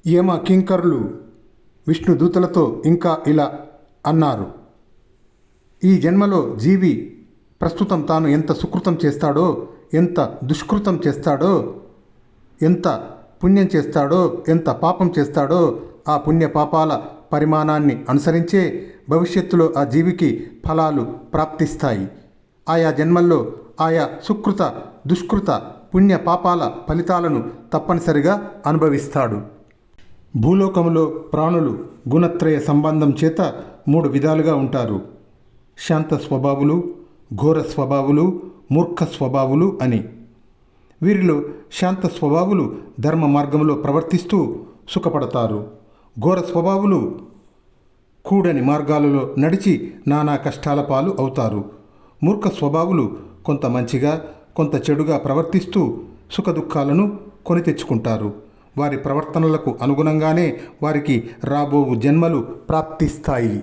యమ కింకరులు విష్ణుదూతలతో ఇంకా ఇలా అన్నారు. ఈ జన్మలో జీవి ప్రస్తుతం తాను ఎంత సుకృతం చేస్తాడో, ఎంత దుష్కృతం చేస్తాడో, ఎంత పుణ్యం చేస్తాడో, ఎంత పాపం చేస్తాడో ఆ పుణ్య పాపాల పరిమాణాన్ని అనుసరించే భవిష్యత్తులో ఆ జీవికి ఫలాలు ప్రాప్తిస్తాయి. ఆయా జన్మల్లో ఆయా సుకృత దుష్కృత పుణ్య పాపాల ఫలితాలను తప్పనిసరిగా అనుభవిస్తాడు. భూలోకంలో ప్రాణులు గుణత్రయ సంబంధం చేత 3 విధాలుగా ఉంటారు. శాంత స్వభావులు, ఘోర స్వభావులు, మూర్ఖ స్వభావులు అని. వీరిలో శాంత స్వభావులు ధర్మ మార్గంలో ప్రవర్తిస్తూ సుఖపడతారు. ఘోర స్వభావులు కూడని మార్గాలలో నడిచి నానా కష్టాల పాలు అవుతారు. మూర్ఖ స్వభావులు కొంత మంచిగా కొంత చెడుగా ప్రవర్తిస్తూ సుఖదుఖాలను కొని తెచ్చుకుంటారు. వారి ప్రవర్తనలకు అనుగుణంగానే వారికి రాబోవు జన్మలు ప్రాప్తిస్తాయి.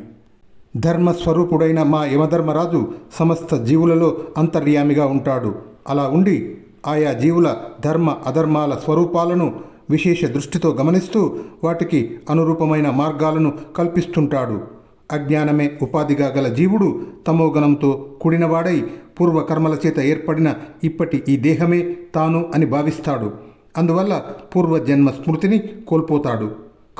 ధర్మస్వరూపుడైన మా యమధర్మరాజు సమస్త జీవులలో అంతర్యామిగా ఉంటాడు. అలా ఉండి ఆయా జీవుల ధర్మ అధర్మాల స్వరూపాలను విశేష దృష్టితో గమనిస్తూ వాటికి అనురూపమైన మార్గాలను కల్పిస్తుంటాడు. అజ్ఞానమే ఉపాధిగా గల జీవుడు తమోగణంతో కూడినవాడై పూర్వకర్మల చేత ఏర్పడిన ఇప్పటి ఈ దేహమే తాను అని భావిస్తాడు. అందువల్ల పూర్వజన్మ స్మృతిని కోల్పోతాడు.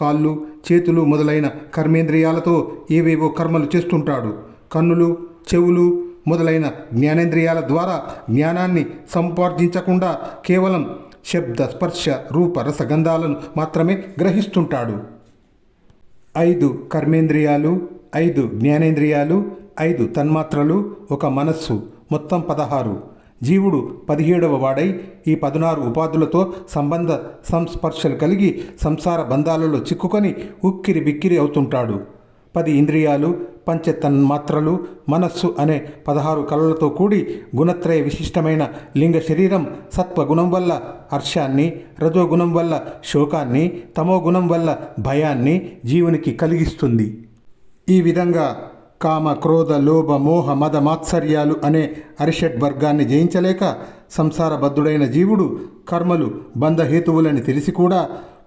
కాళ్ళు చేతులు మొదలైన కర్మేంద్రియాలతో ఏవేవో కర్మలు చేస్తుంటాడు. కన్నులు చెవులు మొదలైన జ్ఞానేంద్రియాల ద్వారా జ్ఞానాన్ని సంపార్జించకుండా కేవలం శబ్ద స్పర్శ రూప రసగంధాలను మాత్రమే గ్రహిస్తుంటాడు. 5 కర్మేంద్రియాలు, 5 జ్ఞానేంద్రియాలు, 5 తన్మాత్రలు, ఒక మనస్సు, మొత్తం 16. జీవుడు 17వ వాడై ఈ 16 ఉపాధులతో సంబంధ సంస్పర్శలు కలిగి సంసార బంధాలలో చిక్కుకొని ఉక్కిరి బిక్కిరి అవుతుంటాడు. 10 ఇంద్రియాలు, పంచతన్మాత్రలు, మనస్సు అనే 16 కళలతో కూడి గుణత్రయ విశిష్టమైన లింగ శరీరం సత్వగుణం వల్ల హర్షాన్ని, రజోగుణం వల్ల శోకాన్ని, తమోగుణం వల్ల భయాన్ని జీవునికి కలిగిస్తుంది. ఈ విధంగా కామ క్రోధ లోభ మోహ మద మాత్సర్యాలు అనే అరిషడ్ వర్గాన్ని జయించలేక సంసారబద్ధుడైన జీవుడు కర్మలు బంధహేతువులని తెలిసి కూడా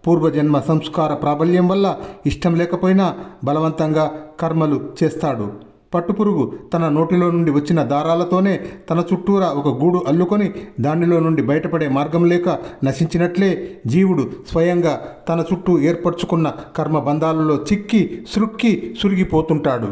పూర్వజన్మ సంస్కార ప్రాబల్యం వల్ల ఇష్టం లేకపోయినా బలవంతంగా కర్మలు చేస్తాడు. పట్టుపురుగు తన నోటిలో నుండి వచ్చిన దారాలతోనే తన చుట్టూరా ఒక గూడు అల్లుకొని దానిలో నుండి బయటపడే మార్గం లేక నశించినట్లే జీవుడు స్వయంగా తన చుట్టూ ఏర్పరచుకున్న కర్మబంధాలలో చిక్కి సృక్కి సురిగిపోతుంటాడు.